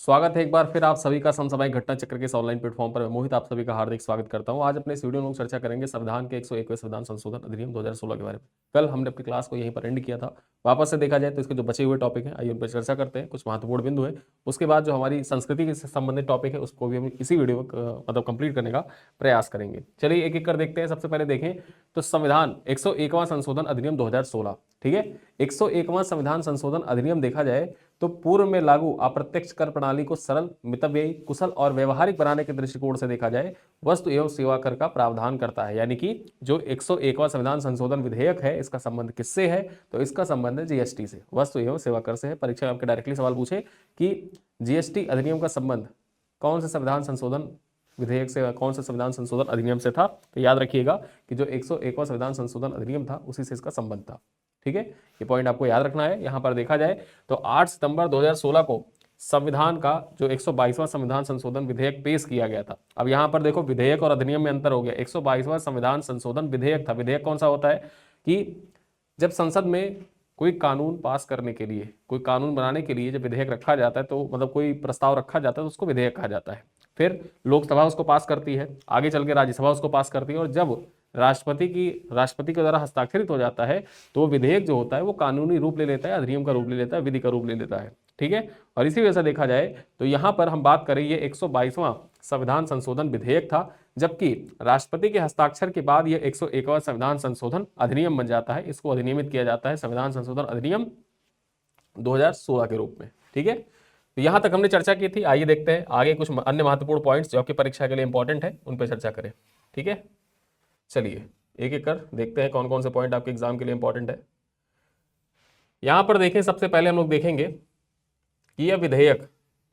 स्वागत है एक बार फिर आप सभी का समसामयिक घटना चक्र के इस ऑनलाइन प्लेटफॉर्म पर। मैं मोहित आप सभी का हार्दिक स्वागत करता हूं। आज अपने इस वीडियो में हम चर्चा करेंगे संविधान के 101वें संविधान संशोधन अधिनियम 2016 के बारे में। कल हमने अपनी क्लास को यहीं पर एंड किया था। वापस से देखा जाए तो इसके जो बचे हुए टॉपिक हैं आइए उन पर चर्चा करते हैं। कुछ महत्वपूर्ण बिंदु है, उसके बाद जो हमारी संस्कृति से संबंधित टॉपिक है उसको भी हम इसी वीडियो में मतलब कंप्लीट करने का प्रयास करेंगे। चलिए एक एक कर देखते हैं। सबसे पहले देखें तो संविधान 101वां संशोधन अधिनियम 2016, ठीक है। 101वां संविधान संशोधन अधिनियम देखा जाए तो पूर्व में लागू अप्रत्यक्ष कर प्रणाली को सरल, मितव्ययी, कुशल और व्यवहारिक बनाने के दृष्टिकोण से देखा जाए वस्तु एवं सेवा कर का प्रावधान करता है। यानी कि जो 101वां संविधान संशोधन विधेयक है इसका संबंध किससे है? तो इसका संबंध है जीएसटी से, वस्तु एवं सेवा कर से है। परीक्षा में आपके डायरेक्टली सवाल पूछे कि जीएसटी अधिनियम का संबंध कौन से संविधान संशोधन विधेयक से, कौन से संविधान संशोधन अधिनियम से था, तो याद रखिएगा कि जो 101वां संविधान संशोधन अधिनियम था उसी से इसका संबंध था, ठीक है। ये पॉइंट आपको याद रखना है। यहां पर देखा जाए तो 8 सितंबर 2016 को संविधान का जो 122वां संविधान संशोधन विधेयक पेश किया गया था। अब यहां पर देखो विधेयक और अधिनियम में अंतर हो गया। 122वां संविधान संशोधन विधेयक था। विधेयक कौन सा होता है कि जब संसद में कोई कानून पास करने के लिए, कोई कानून बनाने के लिए जब विधेयक रखा जाता है तो मतलब कोई प्रस्ताव रखा जाता है तो उसको विधेयक कहा जाता है। फिर लोकसभा उसको पास करती है, आगे चल के राज्यसभा उसको पास करती है और जब राष्ट्रपति के द्वारा हस्ताक्षरित हो जाता है तो विधेयक जो होता है वो कानूनी रूप ले लेता है, अधिनियम का रूप ले लेता है, विधि का रूप ले लेता है, ठीक है। और इसी वजह से देखा जाए तो यहां पर हम बात करें ये 122वां संविधान संशोधन विधेयक था, जबकि राष्ट्रपति के हस्ताक्षर के बाद ये 101वां संविधान संशोधन अधिनियम बन जाता है। इसको अधिनियमित किया जाता है संविधान संशोधन अधिनियम 2016 के रूप में, ठीक है। तो यहां तक हमने चर्चा की थी। आइए देखते हैं आगे कुछ अन्य महत्वपूर्ण पॉइंट्स जो आपकी परीक्षा के लिए इंपॉर्टेंट है उन पर चर्चा करें, ठीक है। चलिए एक एक कर देखते हैं कौन कौन से पॉइंट आपके एग्जाम के लिए इंपॉर्टेंट है। यहां पर देखें, सबसे पहले हम लोग देखेंगे कि यह विधेयक,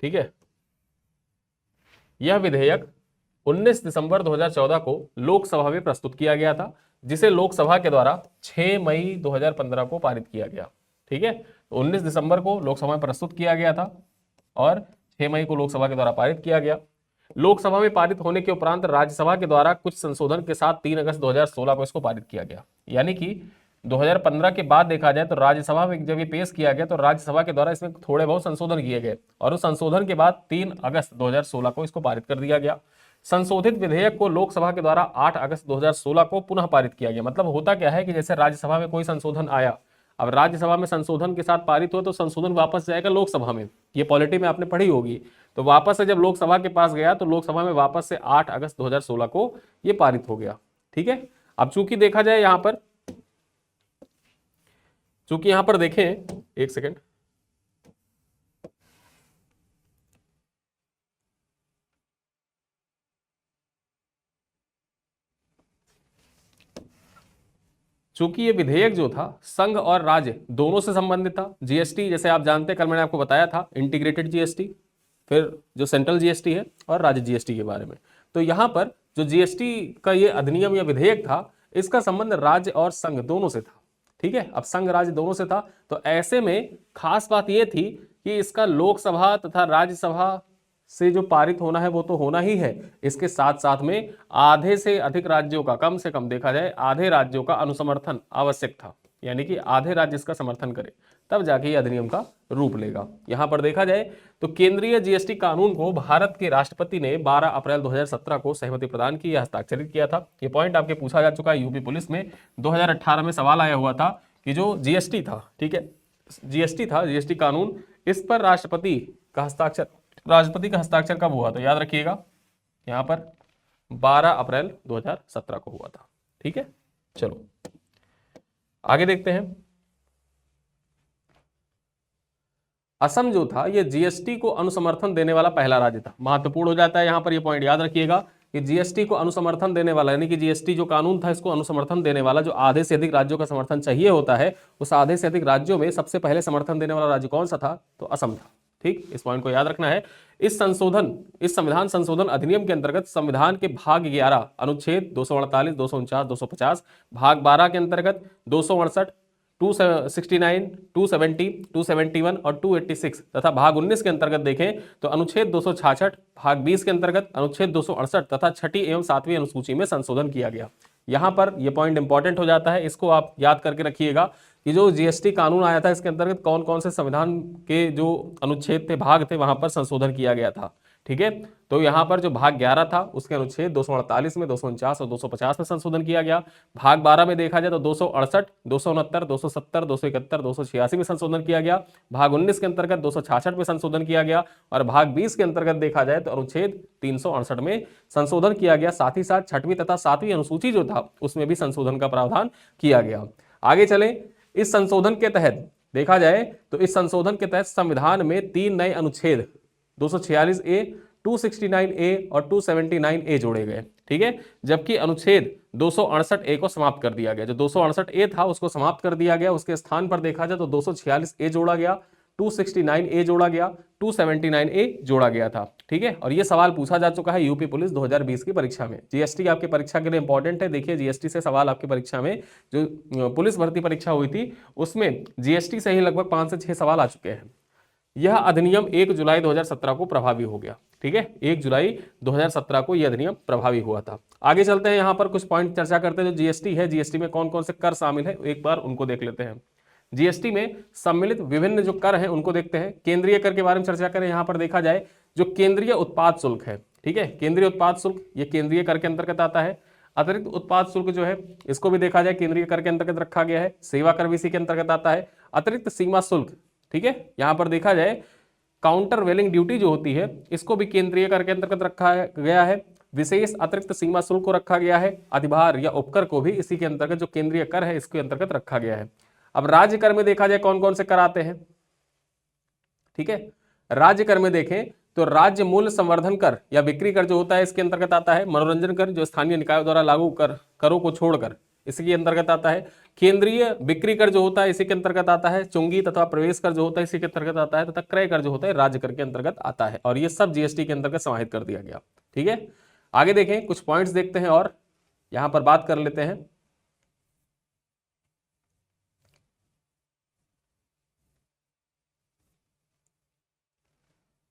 ठीक है, यह विधेयक 19 दिसंबर 2014 को लोकसभा में प्रस्तुत किया गया था, जिसे लोकसभा के द्वारा 6 मई 2015 को पारित किया गया, ठीक है। तो 19 दिसंबर को लोकसभा में प्रस्तुत किया गया था और 6 मई को लोकसभा के द्वारा पारित किया गया। लोकसभा में पारित होने के उपरांत राज्यसभा के द्वारा कुछ संशोधन के साथ 3 अगस्त 2016 को इसको पारित किया गया। यानी कि 2015 के बाद देखा जाए तो राज्यसभा में जब ये पेश किया गया तो राज्यसभा के द्वारा इसमें थोड़े बहुत संशोधन किए गए और उस संशोधन के बाद 3 अगस्त 2016 को इसको पारित कर दिया गया। संशोधित विधेयक को लोकसभा के द्वारा 8 अगस्त 2016 को पुनः पारित किया गया। मतलब होता क्या है कि जैसे राज्यसभा में कोई संशोधन आया, अब राज्यसभा में संशोधन के साथ पारित हो तो संशोधन वापस जाएगा लोकसभा में। ये पॉलिटी में आपने पढ़ी होगी। तो वापस से जब लोकसभा के पास गया तो लोकसभा में वापस से 8 अगस्त 2016 को ये पारित हो गया, ठीक है। अब चूंकि देखा जाए यहां पर, चूंकि यहां पर देखें, एक सेकेंड, चूंकि ये विधेयक जो था संघ और राज्य दोनों से संबंधित था। जीएसटी जैसे आप जानते हैं, कल मैंने आपको बताया था इंटीग्रेटेड जीएसटी, फिर जो सेंट्रल जीएसटी है और राज्य जीएसटी के बारे में। तो यहां पर जो जीएसटी का ये अधिनियम या विधेयक था इसका संबंध राज्य और संघ दोनों से था, ठीक है। अब संघ राज्य दोनों से था तो ऐसे में खास बात यह थी कि इसका लोकसभा तथा राज्यसभा से जो पारित होना है वो तो होना ही है, इसके साथ साथ में आधे से अधिक राज्यों का, कम से कम देखा जाए आधे राज्यों का अनुसमर्थन आवश्यक था। यानी कि आधे राज्य इसका समर्थन करें तब जाके ये अधिनियम का रूप लेगा। यहां पर देखा जाए तो केंद्रीय जीएसटी कानून को भारत के राष्ट्रपति ने 12 अप्रैल 2017 को सहमति प्रदान की या हस्ताक्षरित किया था। ये पॉइंट आपके पूछा जा चुका है। यूपी पुलिस में 2018 में सवाल आया हुआ था कि जो जीएसटी था, ठीक है, जीएसटी कानून, इस पर राष्ट्रपति का हस्ताक्षर कब हुआ? तो याद रखिएगा यहां पर 12 अप्रैल 2017 को हुआ था, ठीक है। चलो आगे देखते हैं। असम जो था ये जीएसटी को अनुसमर्थन देने वाला पहला राज्य था। महत्वपूर्ण हो जाता है यहां पर, ये पॉइंट याद रखिएगा कि जीएसटी को अनुसमर्थन देने वाला, यानी कि जीएसटी जो कानून था इसको अनुसमर्थन देने वाला, जो आधे से अधिक राज्यों का समर्थन चाहिए होता है, उस आधे से अधिक राज्यों में सबसे पहले समर्थन देने वाला राज्य कौन सा था? तो असम था, ठीक। इस पॉइंट को याद रखना है। इस संविधान संशोधन अधिनियम के अंतर्गत संविधान के भाग 11 अनुच्छेद 248, 249, 250, भाग 12 के अंतर्गत 268, 269, 270, 271 और 286 तथा भाग 19 के अंतर्गत देखें तो अनुच्छेद 266, भाग 20 के अंतर्गत अनुच्छेद 268 तथा छठी एवं 7वीं अनुसूची में संशोधन किया गया। यहाँ पर ये पॉइंट इंपॉर्टेंट हो जाता है, इसको आप याद करके रखिएगा कि जो जीएसटी कानून आया था इसके अंतर्गत कौन कौन से संविधान के जो अनुच्छेद थे, भाग थे, वहां पर संशोधन किया गया था। ठीक है, तो यहाँ पर जो भाग 11 था उसके अनुच्छेद 248 में, 249 और 250 में संशोधन किया गया। भाग 12 में देखा जाए तो 268, 269, 270, 271, 286 में संशोधन किया गया। भाग 19 के अंतर्गत 266 में संशोधन किया गया और भाग 20 के अंतर्गत देखा जाए तो अनुच्छेद 368 में संशोधन किया गया। साथ ही साथ 6वीं तथा 7वीं अनुसूची जो था उसमें भी संशोधन का प्रावधान किया गया। आगे चले, इस संशोधन के तहत देखा जाए तो इस संशोधन के तहत संविधान में 3 नए अनुच्छेद 246A, 269A और 279A जोड़े गए। ठीक है, जबकि अनुच्छेद 268A को समाप्त कर दिया गया। जो 268A था उसको समाप्त कर दिया गया, उसके स्थान पर देखा जाए तो 246A जोड़ा गया, 269A जोड़ा गया, 279A जोड़ा गया था। ठीक है, और ये सवाल पूछा जा चुका है यूपी पुलिस 2020 की परीक्षा में। जीएसटी आपकी परीक्षा के लिए इंपॉर्टेंट है। देखिए जीएसटी से सवाल आपकी परीक्षा में, जो पुलिस भर्ती परीक्षा हुई थी उसमें जीएसटी से ही लगभग 5 से 6 सवाल आ चुके हैं। यह अधिनियम 1 जुलाई 2017 को प्रभावी हो गया। ठीक है, 1 जुलाई 2017 को यह अधिनियम प्रभावी हुआ था। आगे चलते हैं, यहां पर कुछ पॉइंट चर्चा करते हैं। जो जीएसटी है, जीएसटी में कौन कौन से कर शामिल है एक बार उनको देख लेते हैं। जीएसटी में सम्मिलित विभिन्न जो कर हैं उनको देखते हैं। केंद्रीय कर के बारे में चर्चा करें, यहां पर देखा जाए जो केंद्रीय उत्पाद शुल्क है, ठीक है, केंद्रीय उत्पाद शुल्क ये केंद्रीय कर के अंतर्गत आता है। अतिरिक्त उत्पाद शुल्क जो है इसको भी देखा जाए केंद्रीय कर के अंतर्गत रखा गया है। सेवा कर भी इसी के अंतर्गत आता है। अतिरिक्त सीमा शुल्क, ठीक है, यहां पर देखा जाए काउंटर वेलिंग ड्यूटी जो होती है इसको भी केंद्रीय कर के अंतर्गत रखा गया है। विशेष अतिरिक्त सीमा शुल्क को रखा गया है। अधिभार या उपकर को भी इसी के अंतर्गत, जो केंद्रीय कर है इसके अंतर्गत रखा गया है। अब राज्य कर में देखा जाए कौन कौन से कर आते हैं। ठीक है, राज्य कर में देखें तो राज्य मूल्य संवर्धन कर या बिक्री कर जो होता है इसके अंतर्गत आता है। मनोरंजन कर जो स्थानीय निकायों द्वारा लागू करों को छोड़कर इसके अंतर्गत आता है। केंद्रीय बिक्री कर जो होता है इसी के अंतर्गत आता है। चुंगी तथा प्रवेश कर जो होता है इसी के अंतर्गत आता है तथा क्रय कर जो होता है राज्य कर के अंतर्गत आता है और ये सब जीएसटी के अंतर्गत समाहित कर दिया गया। ठीक है, आगे देखें, कुछ पॉइंट्स देखते हैं और यहां पर बात कर लेते हैं।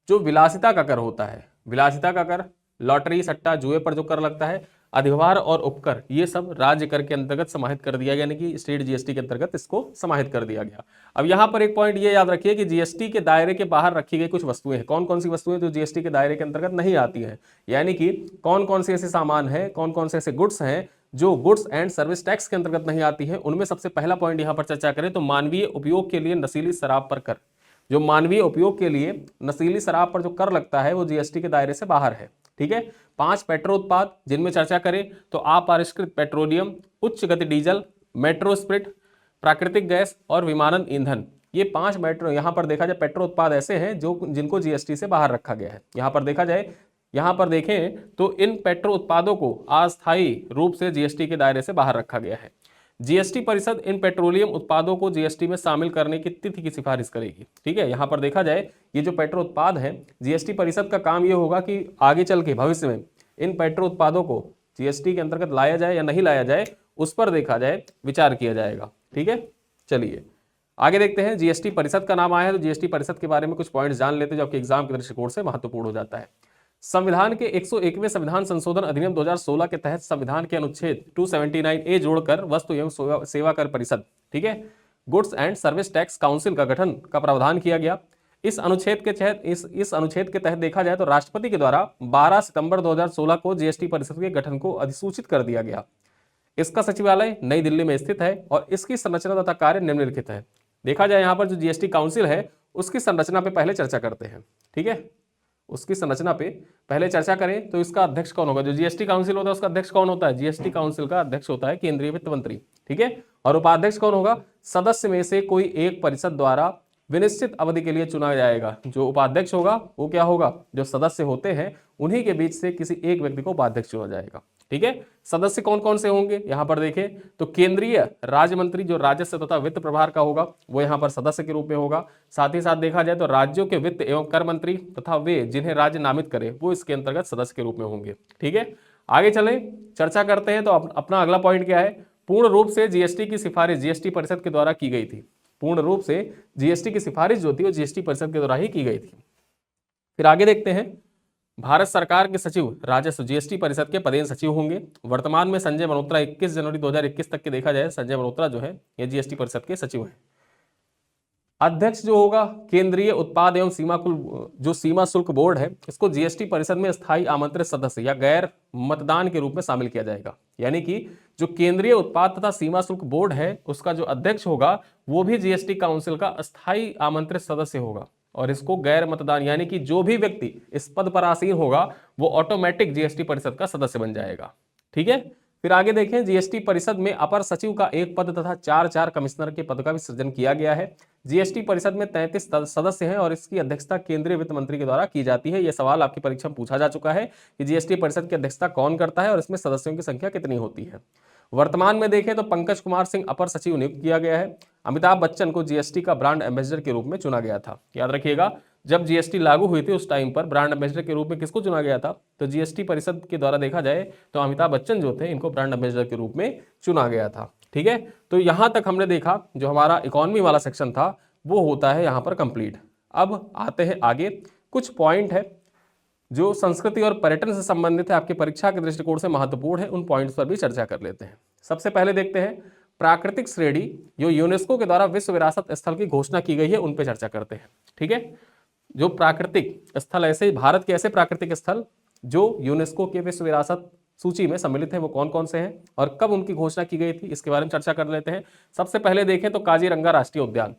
जो विलासिता का कर होता है, विलासिता का कर, लॉटरी सट्टा जुए पर जो कर लगता है, अधिभार और उपकर, ये सब राज्य कर के अंतर्गत समाहित कर दिया गया, यानी कि स्टेट जीएसटी के अंतर्गत इसको समाहित कर दिया गया। अब यहां पर एक पॉइंट ये याद रखिए कि जीएसटी के दायरे के बाहर रखी गई कुछ वस्तुएं हैं। कौन कौन सी वस्तुएं जो जीएसटी के दायरे के अंतर्गत नहीं आती हैं, यानी कि कौन कौन से ऐसे सामान है, कौन कौन से ऐसे गुड्स हैं जो गुड्स एंड सर्विस टैक्स के अंतर्गत नहीं आती है। उनमें सबसे पहला पॉइंट यहां पर चर्चा करें तो मानवीय उपयोग के लिए नशीली शराब पर कर। जो मानवीय उपयोग के लिए नशीली शराब पर जो कर लगता है वो जीएसटी के दायरे से बाहर है। ठीक है, 5 पेट्रो उत्पाद जिनमें चर्चा करें तो अपरिष्कृत पेट्रोलियम, उच्च गति डीजल, मेट्रो स्प्रिट, प्राकृतिक गैस और विमानन ईंधन, ये 5 मेट्रो यहां पर देखा जाए पेट्रो उत्पाद ऐसे हैं जो जिनको जीएसटी से बाहर रखा गया है। यहां पर देखा जाए, यहां पर देखें तो इन पेट्रो उत्पादों को अस्थायी रूप से जीएसटी के दायरे से बाहर रखा गया है। जीएसटी परिषद इन पेट्रोलियम उत्पादों को जीएसटी में शामिल करने की तिथि की सिफारिश करेगी। ठीक है, यहां पर देखा जाए ये जो पेट्रो उत्पाद है, जीएसटी परिषद का काम ये होगा कि आगे चल के भविष्य में इन पेट्रो उत्पादों को जीएसटी के अंतर्गत लाया जाए या नहीं लाया जाए, उस पर देखा जाए विचार किया जाएगा। ठीक है, चलिए आगे देखते हैं। जीएसटी परिषद का नाम आया है तो जीएसटी परिषद के बारे में कुछ पॉइंट्स जान लेते हैं जो आपके एग्जाम के दृष्टिकोण से महत्वपूर्ण हो जाता है। संविधान के 101वें संविधान संशोधन अधिनियम 2016 के तहत संविधान के अनुच्छेद 279A जोड़कर वस्तु एवं सेवा कर परिषद, ठीक है, goods and service tax council का गठन का प्रावधान किया गया। इस अनुच्छेद के तहत इस अनुच्छेद के तहत देखा जाए तो राष्ट्रपति के द्वारा 12 सितंबर 2016 को जीएसटी परिषद के गठन को अधिसूचित कर दिया गया। इसका सचिवालय नई दिल्ली में स्थित है और इसकी संरचना तथा कार्य निम्नलिखित है। देखा जाए यहाँ पर जो जीएसटी काउंसिल है उसकी संरचना पे पहले चर्चा करते हैं। ठीक है, उसकी संरचना पे पहले चर्चा करें तो इसका अध्यक्ष कौन होगा। जो जीएसटी काउंसिल होता है उसका अध्यक्ष कौन होता है, जीएसटी काउंसिल का अध्यक्ष होता है केंद्रीय वित्त मंत्री। ठीक है, और उपाध्यक्ष कौन होगा, सदस्य में से कोई एक परिषद द्वारा विनिश्चित अवधि के लिए चुना जाएगा। जो उपाध्यक्ष होगा वो क्या होगा, जो सदस्य होते हैं उन्हीं के बीच से किसी एक व्यक्ति को उपाध्यक्ष चुना जाएगा। ठीक है, सदस्य कौन कौन से होंगे यहां पर देखें तो केंद्रीय राज्य मंत्री जो राजस्व तथा वित्त प्रभार का होगा वो यहां पर सदस्य के रूप में होगा। साथ ही साथ देखा जाए तो राज्यों के वित्त एवं कर मंत्री तथा वे जिन्हें राज्य नामित करे वो इसके अंतर्गत सदस्य के रूप में होंगे। ठीक है, आगे चले चर्चा करते हैं। तो अपना अगला पॉइंट क्या है, पूर्ण रूप से जीएसटी की सिफारिश जीएसटी परिषद के द्वारा की गई थी। पूर्ण रूप से जीएसटी की सिफारिश जो थी वो जीएसटी परिषद के द्वारा ही की गई थी। फिर आगे देखते हैं, भारत सरकार के सचिव राजस्व जीएसटी परिषद के पदेन सचिव होंगे। वर्तमान में संजय मल्होत्रा 21 जनवरी 2021 तक के देखा जाए, संजय मल्होत्रा जो है ये जीएसटी परिषद के सचिव हैं। अध्यक्ष जो होगा केंद्रीय उत्पाद एवं सीमा शुल्क बोर्ड है, इसको जीएसटी परिषद में स्थायी आमंत्रित सदस्य या गैर मतदान के रूप में शामिल किया जाएगा। यानी कि जो केंद्रीय उत्पाद तथा सीमा शुल्क बोर्ड है उसका जो अध्यक्ष होगा वो भी जीएसटी काउंसिल का स्थायी आमंत्रित सदस्य होगा, और इसको गैर मतदान यानी कि जो भी व्यक्ति इस पद पर आसीन होगा वो ऑटोमेटिक जीएसटी परिषद का सदस्य बन जाएगा। ठीक है, फिर आगे देखें, जीएसटी परिषद में अपर सचिव का एक पद तथा 4 कमिश्नर के पद का भी सृजन किया गया है। जीएसटी परिषद में 33 सदस्य हैं और इसकी अध्यक्षता केंद्रीय वित्त मंत्री के द्वारा की जाती है। यह सवाल आपकी परीक्षा में पूछा जा चुका है कि जीएसटी परिषद की अध्यक्षता कौन करता है और इसमें सदस्यों की संख्या कितनी होती है। वर्तमान में देखें तो पंकज कुमार सिंह अपर सचिव नियुक्त किया गया है। अमिताभ बच्चन को जीएसटी का ब्रांड एम्बेसडर के रूप में चुना गया था। याद रखिएगा, जब जीएसटी लागू हुई थी उस टाइम पर ब्रांड एम्बेसडर के रूप में किसको चुना गया था? तो जीएसटी परिषद के द्वारा देखा जाए तो अमिताभ बच्चन जो थे इनको ब्रांड एम्बेसडर के रूप में चुना गया था। ठीक है, तो यहां तक हमने देखा जो हमारा इकोनॉमी वाला सेक्शन था वो होता है यहां पर कंप्लीट। अब आते हैं आगे, कुछ पॉइंट है जो संस्कृति और पर्यटन से संबंधित है, आपके परीक्षा के दृष्टिकोण से महत्वपूर्ण है, उन पॉइंट्स पर भी चर्चा कर लेते हैं। सबसे पहले देखते हैं प्राकृतिक श्रेणी जो यूनेस्को के द्वारा विश्व विरासत स्थल की घोषणा की गई है, उन पर चर्चा करते हैं। ठीक है, जो प्राकृतिक स्थल ऐसे भारत के ऐसे प्राकृतिक स्थल जो यूनेस्को के विश्व विरासत सूची में सम्मिलित हैं वो कौन कौन से हैं और कब उनकी घोषणा की गई थी, इसके बारे में चर्चा कर लेते हैं। सबसे पहले देखें तो काजीरंगा राष्ट्रीय उद्यान,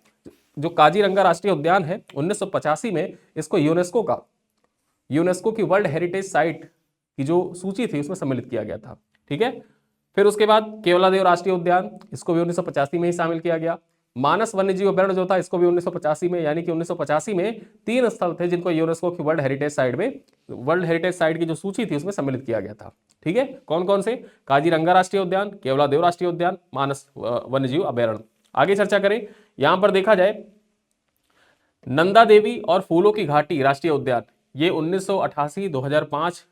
जो काजीरंगा राष्ट्रीय उद्यान है 1985 में इसको यूनेस्को की वर्ल्ड हेरिटेज साइट की जो सूची थी उसमें सम्मिलित किया गया था। ठीक है, फिर उसके बाद केवलादेव राष्ट्रीय उद्यान, इसको भी 1985 में ही शामिल किया गया। मानस वन्यजीव अभयारण्य जो था इसको भी 1985 में, यानी कि 1985 में 3 स्थल थे जिनको यूनेस्को की वर्ल्ड हेरिटेज साइट की जो सूची थी उसमें सम्मिलित किया गया था। ठीक है, कौन कौन से? काजीरंगा राष्ट्रीय उद्यान, केवलादेव राष्ट्रीय उद्यान, मानस वन्यजीव अभयारण्य। आगे चर्चा करें, यहां पर देखा जाए नंदा देवी और फूलों की घाटी राष्ट्रीय उद्यान, ये 1988-2005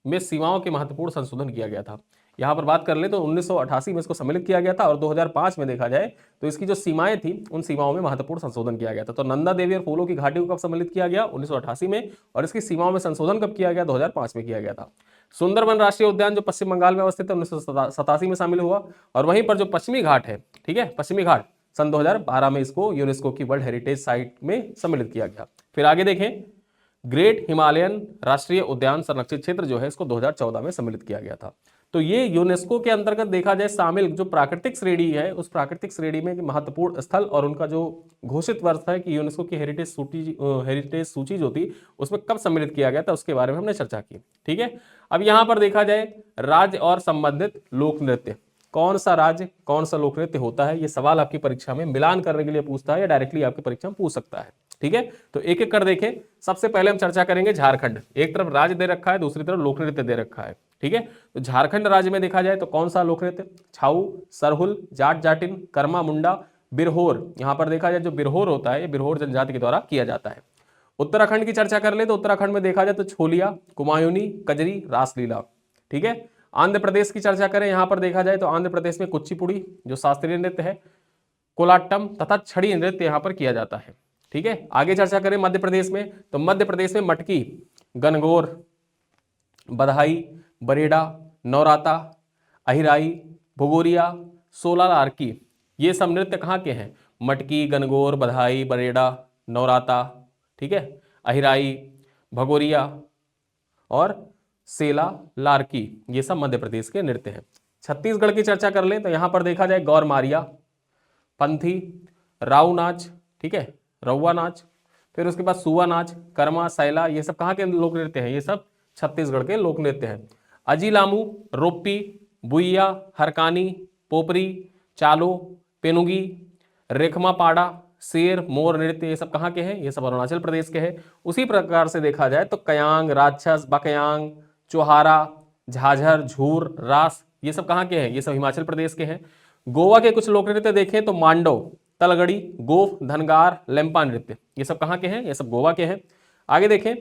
में सीमाओं के महत्वपूर्ण संशोधन किया गया था। यहां पर बात कर ले तो 1988 में इसको सम्मिलित किया गया था और 2005 में देखा जाए तो इसकी जो सीमाएं थी उन सीमाओं में महत्वपूर्ण संशोधन किया गया था। तो नंदा देवी और फूलों की घाटी को कब सम्मिलित किया गया? 1988 में, और इसकी सीमाओं में संशोधन कब किया गया? 2005 में किया गया था। सुंदरबन राष्ट्रीय उद्यान जो पश्चिम बंगाल में अवस्थित है 1987 में शामिल हुआ, और वहीं पर जो पश्चिमी घाट है, ठीक है, पश्चिमी घाट सन 2012 में इसको यूनेस्को की वर्ल्ड हेरिटेज साइट में सम्मिलित किया गया। फिर आगे देखें, ग्रेट हिमालयन राष्ट्रीय उद्यान संरक्षित क्षेत्र जो है इसको 2014 में सम्मिलित किया गया था। तो ये यूनेस्को के अंतर्गत देखा जाए शामिल जो प्राकृतिक श्रेणी है उस प्राकृतिक श्रेणी में महत्वपूर्ण स्थल और उनका जो घोषित वर्ष है कि यूनेस्को की हेरिटेज सूची जो थी उसमें कब सम्मिलित किया गया था उसके बारे में हमने चर्चा की। ठीक है, अब यहां पर देखा जाए राज्य और संबंधित लोक नृत्य, कौन सा राज्य कौन सा लोक नृत्य होता है, ये सवाल आपकी परीक्षा में मिलान करने के लिए पूछता है या डायरेक्टली आपकी परीक्षा में पूछ सकता है। ठीक है, तो एक एक कर देखें। सबसे पहले हम चर्चा करेंगे झारखंड, एक तरफ राज्य दे रखा है दूसरी तरफ लोक नृत्य दे रखा है। ठीक है, तो झारखंड राज्य में देखा जाए तो कौन सा लोक नृत्य? छाऊ, सरहुल, जाट जाटिन, कर्मा मुंडा, बिरहोर। यहां पर देखा जाए जो बिरहोर होता है ये बिरहोर जनजाति के द्वारा किया जाता है। उत्तराखंड की चर्चा कर ले तो उत्तराखंड में देखा जाए तो छोलिया, कुमायूनी, कजरी, रासलीला। ठीक है, आंध्र प्रदेश की चर्चा करें, यहां पर देखा जाए तो आंध्र प्रदेश में कुचिपुड़ी जो शास्त्रीय नृत्य है, कोलाट्टम तथा छड़ी नृत्य यहां पर किया जाता है। ठीक है, आगे चर्चा करें मध्य प्रदेश में तो मध्य प्रदेश में मटकी, गनगौर, बधाई, बरेडा, नौराता, अहिराई, भगोरिया, सोला लारकी, ये सब नृत्य कहाँ के हैं? मटकी, गनगौर, बधाई, बरेडा, नौराता, ठीक है, अहिराई, भगोरिया और सेला लारकी, ये सब मध्य प्रदेश के नृत्य हैं। छत्तीसगढ़ की चर्चा कर ले तो यहां पर देखा जाए गौर मारिया, पंथी, राव नाच, ठीक है, रउआ नाच, फिर उसके बाद सुआ नाच, कर्मा, सैला, ये सब कहाँ के लोक नृत्य हैं? ये सब छत्तीसगढ़ के लोक नृत्य हैं। अजीलामू, रोप्पी, बुइया, हरकानी, पोपरी, चालो, पेनुगी, रेखमा पाड़ा, शेर, मोर नृत्य, ये सब कहाँ के हैं? ये सब अरुणाचल प्रदेश के हैं। उसी प्रकार से देखा जाए तो कयांग, राक्षस, बकयांग, चौहारा, झाझर, झूर, रास, ये सब कहाँ के हैं? ये सब हिमाचल प्रदेश के हैं। गोवा के कुछ लोक नृत्य देखें तो मांडव, तलगड़ी, गोफ, धनगार, लेम्पा नृत्य, ये सब कहाँ के हैं? ये सब गोवा के हैं। आगे देखें,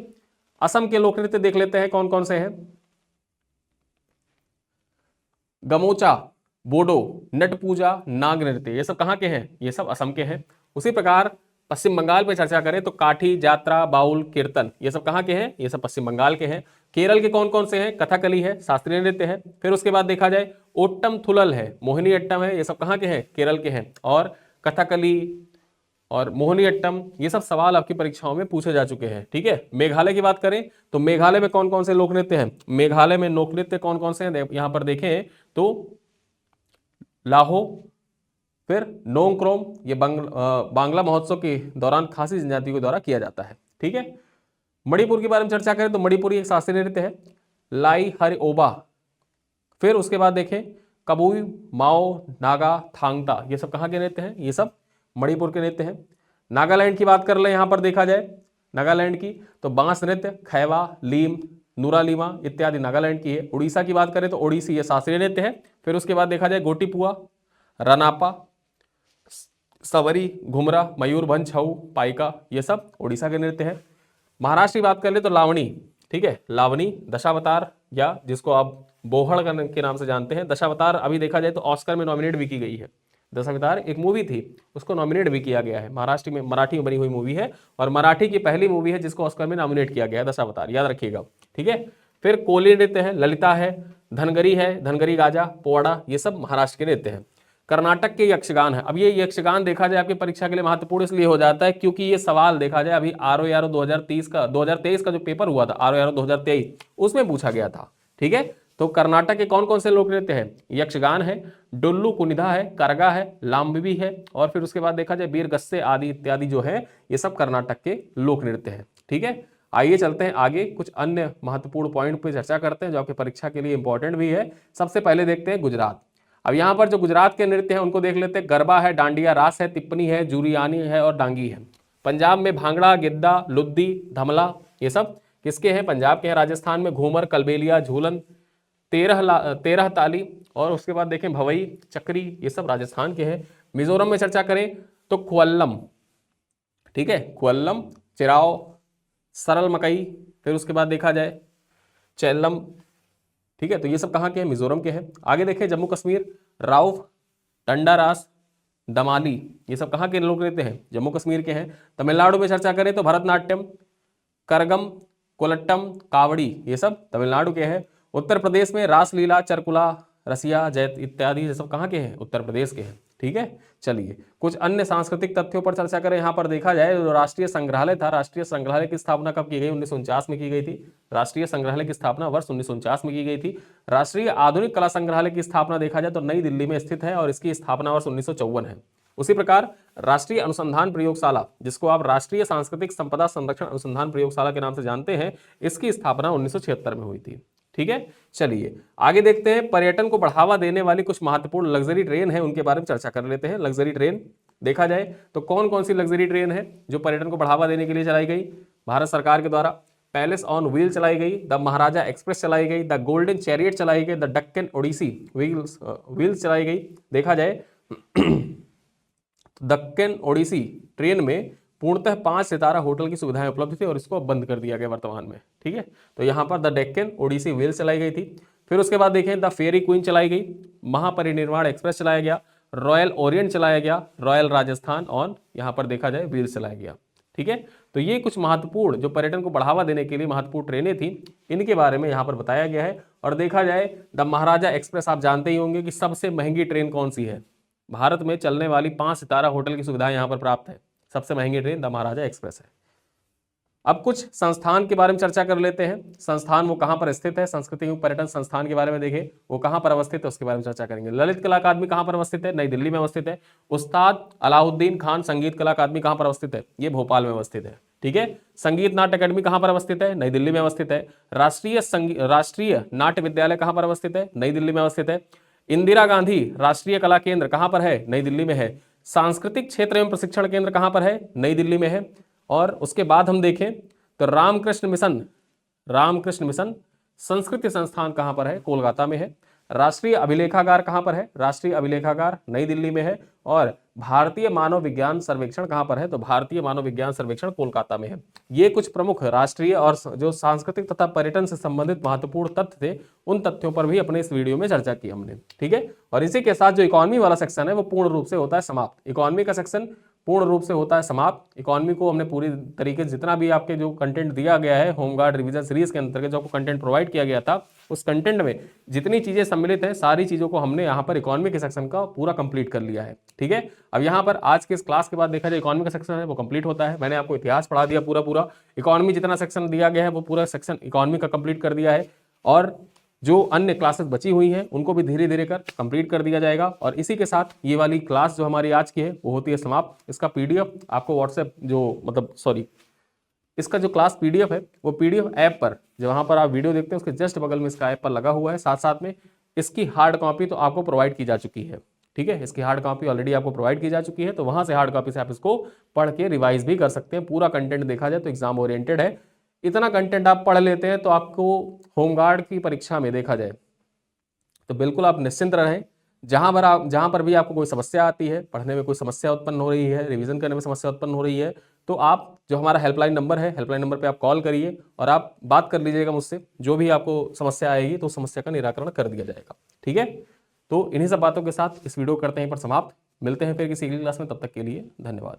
असम के लोक नृत्य देख लेते हैं कौन कौन से हैं। गमोचा, बोडो, नट पूजा, नाग नृत्य, ये सब कहाँ के हैं? ये सब असम के हैं। उसी प्रकार पश्चिम बंगाल पे चर्चा करें तो काठी, जात्रा, बाउल, कीर्तन, ये सब कहाँ के हैं? ये सब पश्चिम बंगाल के हैं। केरल के कौन कौन से हैं? कथकली है, शास्त्रीय नृत्य है। फिर उसके बाद देखा जाए ओट्टम थुलल है, मोहिनी अट्टम है, ये सब कहाँ के हैं? केरल के हैं। और कथकली और मोहिनी अट्टम, ये सब सवाल आपकी परीक्षाओं में पूछे जा चुके हैं। ठीक है। मेघालय की बात करें तो मेघालय में कौन कौन से लोक नृत्य हैं? मेघालय में लोक नृत्य कौन कौन से हैं यहां पर देखें तो लाहो, फिर नोंगक्रोम, ये बांग्ला महोत्सव के दौरान खासी जनजाति के द्वारा किया जाता है। ठीक है। मणिपुर के बारे में चर्चा करें तो मणिपुरी एक शास्त्रीय नृत्य है, लाई हरि ओबा। फिर उसके बाद देखें कबुई, माओ, नागा, थांगता, ये सब कहाँ के नृत्य हैं? ये सब मणिपुर के नृत्य हैं। नागालैंड की बात कर ले यहां पर देखा जाए नागालैंड की तो बांस नृत्य, खैवा, लीम, नूरालीमा इत्यादि नागालैंड की है। उड़ीसा की बात करें तो ओडिसी, ये शास्त्रीय नृत्य है। फिर उसके बाद देखा जाए गोटीपुआ, रनापा, सवरी, घुमरा, मयूरभंज, छऊ, पाइका, ये सब उड़ीसा के नृत्य है। महाराष्ट्र की बात कर ले तो लावणी। ठीक है। लावणी, दशावतार, या जिसको आप बोहड़ के नाम से जानते हैं। दशावतार अभी देखा जाए तो ऑस्कर में नॉमिनेट भी की गई है। दशावतार एक मूवी थी, उसको नॉमिनेट भी किया गया है। महाराष्ट्र में, मराठी में बनी हुई मूवी है और मराठी की पहली मूवी है जिसको ऑस्कर में नॉमिनेट किया गया है, दशावतार, याद रखिएगा। ठीक है। फिर कोली नृत्य है, ललिता है, धनगरी है, धनगरी गाजा, पोवाड़ा, ये सब महाराष्ट्र के नृत्य हैं। कर्नाटक के यक्षगान है। अब ये यक्षगान देखा जाए आपकी परीक्षा के लिए महत्वपूर्ण इसलिए हो जाता है क्योंकि ये सवाल देखा जाए अभी RO 2023 का जो पेपर हुआ था RO 2023 उसमें पूछा गया था। ठीक है। तो कर्नाटक के कौन कौन से लोक नृत्य हैं? यक्षगान है, डुल्लू कुनिधा है, करगा है, लाम्बिबी है, और फिर उसके बाद देखा जाए वीरगस्से आदि इत्यादि जो है ये सब कर्नाटक के लोक नृत्य हैं। ठीक है। आइए चलते हैं आगे, कुछ अन्य महत्वपूर्ण पॉइंट पे चर्चा करते हैं जो आपके परीक्षा के लिए इंपॉर्टेंट भी है। सबसे पहले देखते हैं गुजरात। अब यहाँ पर जो गुजरात के नृत्य हैं उनको देख लेते हैं। गरबा है, डांडिया रास है, तिप्पनी है, जुरियानी है और डांगी है। पंजाब में भांगड़ा, गिद्दा, लुद्दी, धमला, ये सब किसके हैं? पंजाब के हैं। राजस्थान में घूमर, कलबेलिया, झूलन, तेरह ताली, और उसके बाद देखें भवई, चक्री, ये सब राजस्थान के हैं। मिजोरम में चर्चा करें तो खुअल्लम। ठीक है। खुअल्लम, चिराओ, सरल मकई, फिर उसके बाद देखा जाए चेल्लम। ठीक है। तो ये सब कहाँ के हैं? मिजोरम के हैं। आगे देखें जम्मू कश्मीर, राउफ, टंडारास, दमाली, ये सब कहाँ के लोग रहते हैं? जम्मू कश्मीर के हैं। तमिलनाडु में चर्चा करें तो भरतनाट्यम, करगम, कोलट्टम, कावड़ी, ये सब तमिलनाडु के हैं। उत्तर प्रदेश में रासलीला, चरकुला, रसिया, जैत इत्यादि, ये सब कहाँ के हैं? उत्तर प्रदेश के हैं। ठीक है। चलिए कुछ अन्य सांस्कृतिक तथ्यों पर चर्चा करें। यहाँ पर देखा जाए जो राष्ट्रीय संग्रहालय था, राष्ट्रीय संग्रहालय की स्थापना कब की गई? 1949 में की गई थी। राष्ट्रीय संग्रहालय की स्थापना वर्ष 1949 में की गई थी। राष्ट्रीय आधुनिक कला संग्रहालय की स्थापना देखा जाए तो नई दिल्ली में स्थित है और इसकी स्थापना वर्ष 1954 है। उसी प्रकार राष्ट्रीय अनुसंधान प्रयोगशाला, जिसको आप राष्ट्रीय सांस्कृतिक संपदा संरक्षण अनुसंधान प्रयोगशाला के नाम से जानते हैं, इसकी स्थापना 1976 में हुई थी। ठीक है। चलिए आगे देखते हैं, पर्यटन को बढ़ावा देने वाली कुछ महत्वपूर्ण लग्जरी ट्रेन है, उनके बारे में चर्चा कर लेते हैं। लग्जरी ट्रेन देखा जाए तो कौन कौन सी लग्जरी ट्रेन है जो पर्यटन को बढ़ावा देने के लिए चलाई गई भारत सरकार के द्वारा? पैलेस ऑन व्हील चलाई गई, द महाराजा एक्सप्रेस चलाई गई, द गोल्डन चैरियट चलाई गई, द डक्कन ओडिसी व्हील्स चलाई गई। देखा जाए दक्कन ओडिसी ट्रेन में पूर्णतः 5 सितारा होटल की सुविधाएं उपलब्ध थी और इसको अब बंद कर दिया गया वर्तमान में। ठीक है। तो यहाँ पर द डेक्कन ओडिसी व्हील चलाई गई थी। फिर उसके बाद देखें द फेरी क्वीन चलाई गई, महापरिनिर्वाण एक्सप्रेस चलाया गया, रॉयल ओरिएंट चलाया गया, रॉयल राजस्थान और यहाँ पर देखा जाए व्हील्स चलाया गया। ठीक है। तो ये कुछ महत्वपूर्ण जो पर्यटन को बढ़ावा देने के लिए महत्वपूर्ण ट्रेनें थी, इनके बारे में यहाँ पर बताया गया है। और देखा जाए द महाराजा एक्सप्रेस, आप जानते ही होंगे कि सबसे महंगी ट्रेन कौन सी है? भारत में चलने वाली 5 सितारा होटल की सुविधाएं यहाँ पर प्राप्त है। सबसे महंगी ट्रेन द महाराजा एक्सप्रेस है। अब कुछ संस्थान के बारे में चर्चा कर लेते हैं। संस्थान वो कहाँ पर स्थित है? संस्कृति एवं पर्यटन संस्थान के बारे में देखें, वो कहाँ पर अवस्थित है उसके बारे में चर्चा करेंगे। ललित कला अकादमी कहाँ पर अवस्थित है? नई दिल्ली में अवस्थित है। उस्ताद अलाउद्दीन खान संगीत कला अकादमी कहाँ पर अवस्थित है? ये भोपाल में अवस्थित है। ठीक है। संगीत नाट्य अकादमी कहाँ पर अवस्थित है? नई दिल्ली में अवस्थित है। राष्ट्रीय नाट्य विद्यालय कहाँ पर अवस्थित है? नई दिल्ली में अवस्थित है। इंदिरा गांधी राष्ट्रीय कला केंद्र कहाँ पर है? नई दिल्ली में है। सांस्कृतिक क्षेत्र एवं प्रशिक्षण केंद्र कहाँ पर है? नई दिल्ली में है। और उसके बाद हम देखें तो रामकृष्ण मिशन संस्कृति संस्थान कहाँ पर है? कोलकाता में है। राष्ट्रीय अभिलेखागार कहाँ पर है? राष्ट्रीय अभिलेखागार नई दिल्ली में है। और भारतीय मानव विज्ञान सर्वेक्षण कहाँ पर है? तो भारतीय मानव विज्ञान सर्वेक्षण कोलकाता में है। ये कुछ प्रमुख राष्ट्रीय और जो सांस्कृतिक तथा पर्यटन से संबंधित महत्वपूर्ण तथ्य थे, उन तथ्यों पर भी अपने इस वीडियो में चर्चा की हमने। ठीक है। और इसी के साथ जो इकोनॉमी वाला सेक्शन है वो पूर्ण रूप से होता है समाप्त। इकोनॉमी का सेक्शन पूर्ण रूप से होता है समाप्त। इकोनॉमी को हमने पूरी तरीके से जितना भी आपके जो कंटेंट दिया गया है होमगार्ड रिवीजन सीरीज के अंतर्गत जो आपको कंटेंट प्रोवाइड किया गया था, उस कंटेंट में जितनी चीजें सम्मिलित है सारी चीजों को हमने यहाँ पर इकोनॉमी के सेक्शन का पूरा कंप्लीट कर लिया है। ठीक है, अब यहाँ पर आज के इस क्लास के बाद देखा जाए इकोनॉमी का सेक्शन है वो कंप्लीट होता है। मैंने आपको इतिहास पढ़ा दिया पूरा, इकोनॉमी जितना सेक्शन दिया गया है वो पूरा सेक्शन इकोनॉमी का कंप्लीट कर दिया है, और जो अन्य क्लासेस बची हुई हैं उनको भी धीरे धीरे कर कंप्लीट कर दिया जाएगा। और इसी के साथ ये वाली क्लास जो हमारी आज की है वो होती है समाप्त। इसका पीडीएफ आपको व्हाट्सएप इसका जो क्लास पीडीएफ है वो पीडीएफ ऐप पर जहां पर आप वीडियो देखते हैं उसके जस्ट बगल में इसका ऐप पर लगा हुआ है। साथ साथ में इसकी हार्ड कॉपी तो आपको प्रोवाइड की जा चुकी है। ठीक है, इसकी हार्ड कॉपी ऑलरेडी आपको प्रोवाइड की जा चुकी है, तो वहां से हार्ड कॉपी से आप इसको पढ़ के रिवाइज भी कर सकते हैं। पूरा कंटेंट देखा जाए तो एग्जाम ओरिएंटेड है। इतना कंटेंट आप पढ़ लेते हैं तो आपको होमगार्ड की परीक्षा में देखा जाए तो बिल्कुल आप निश्चिंत रहें। जहां पर भी आपको कोई समस्या आती है, पढ़ने में कोई समस्या उत्पन्न हो रही है, रिवीजन करने में समस्या उत्पन्न हो रही है, तो आप जो हमारा हेल्पलाइन नंबर है, हेल्पलाइन नंबर पे आप कॉल करिए और आप बात कर लीजिएगा मुझसे। जो भी आपको समस्या आएगी तो समस्या का निराकरण कर दिया जाएगा। ठीक है, तो इन्हीं सब बातों के साथ इस वीडियो को करते हैं पर समाप्त। मिलते हैं फिर किसी अगली क्लास में, तब तक के लिए धन्यवाद।